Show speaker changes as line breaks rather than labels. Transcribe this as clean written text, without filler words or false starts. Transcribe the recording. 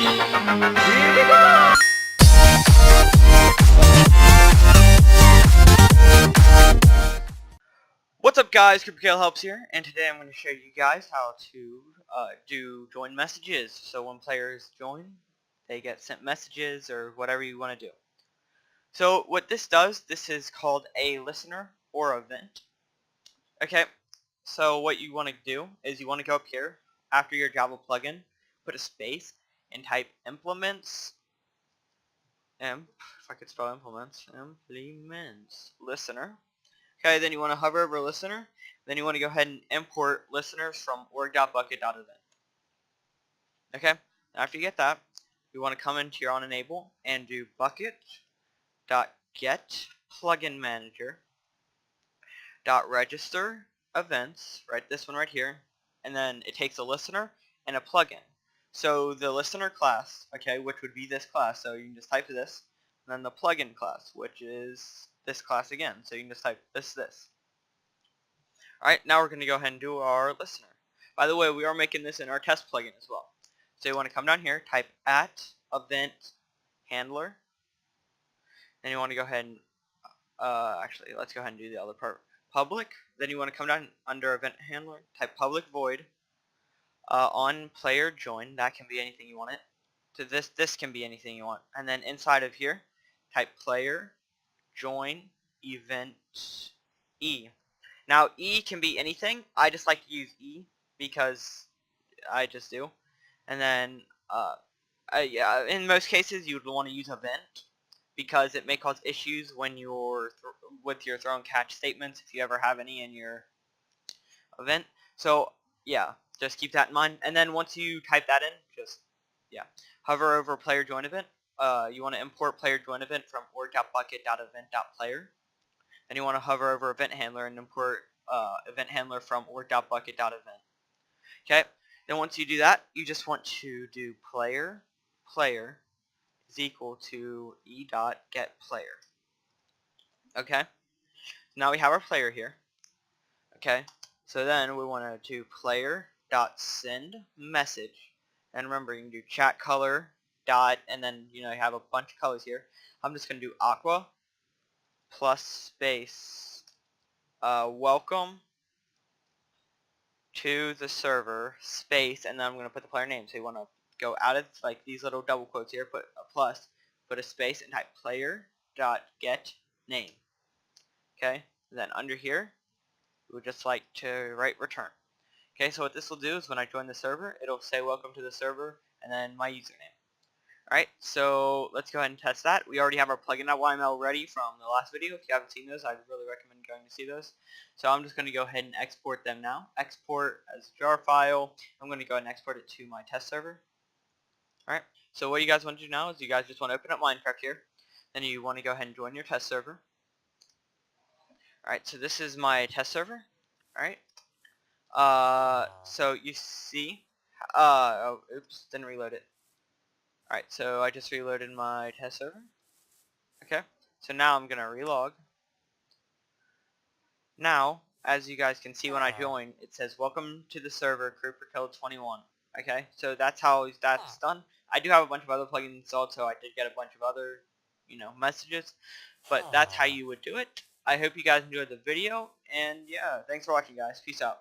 What's up guys, Cooper Kale Helps here, and today I'm going to show you guys how to do join messages. So when players join, they get sent messages or whatever you want to do. So what this does, this is called a listener or event. Okay, so what you want to do is you want to go up here, after your Java plugin, put a space, and type implements, if I could spell implements, listener. Okay, then you want to hover over listener. Then you want to go ahead and import listeners from org.bukkit.event. Okay, after you get that, you want to come into your on enable and do bukkit.get plugin manager .register events, right, this one right here, and then it takes a listener and a plugin. So the listener class, okay, which would be this class, so you can just type this, and then the plugin class, which is this class again, so you can just type this. Alright, now we're going to go ahead and do our listener. By the way, we are making this in our test plugin as well. So you want to come down here, type @event handler, then you want to go ahead and, actually, let's go ahead and do the other part. Public, then you want to come down under event handler, type public void, on player join, that can be anything you want it. To this can be anything you want. And then inside of here, type player join event E. Now E can be anything. I just like to use E because I just do. And then yeah, in most cases you would want to use event because it may cause issues when you're with your throw and catch statements if you ever have any in your event. So yeah, just keep that in mind. And then once you type that in, just hover over player join event. You want to import player join event from org.bukkit.event.player. Then you want to hover over event handler and import event handler from org.bukkit.event. Okay. Then once you do that, you just want to do player is equal to e.getPlayer. Okay. Now we have our player here. Okay. So then we want to do player.sendMessage. And remember, you can do chat color dot, and then you have a bunch of colors here. I'm just going to do aqua plus space welcome to the server space, and then I'm going to put the player name. So you want to go out of like these little double quotes here, put a plus, put a space, and type player.getName. Okay, and then under here we would just like to write return. Okay, so what this will do is when I join the server, it'll say welcome to the server and then my username. Alright, so let's go ahead and test that. We already have our plugin.yml ready from the last video. If you haven't seen those, I'd really recommend going to see those. So I'm just going to go ahead and export them now. Export as a jar file. I'm going to go ahead and export it to my test server. Alright, so what you guys want to do now is you guys just want to open up Minecraft here. Then you want to go ahead and join your test server. Alright, so this is my test server. Alright. So you see, oh, oops, didn't reload it. Alright, so I just reloaded my test server. Okay, so now I'm gonna relog. Now, as you guys can see when I join, it says welcome to the server, CooperKill21. Okay, so that's how that's done. I do have a bunch of other plugins installed, so I did get a bunch of other, messages, but that's how you would do it. I hope you guys enjoyed the video, and yeah, thanks for watching guys. Peace out.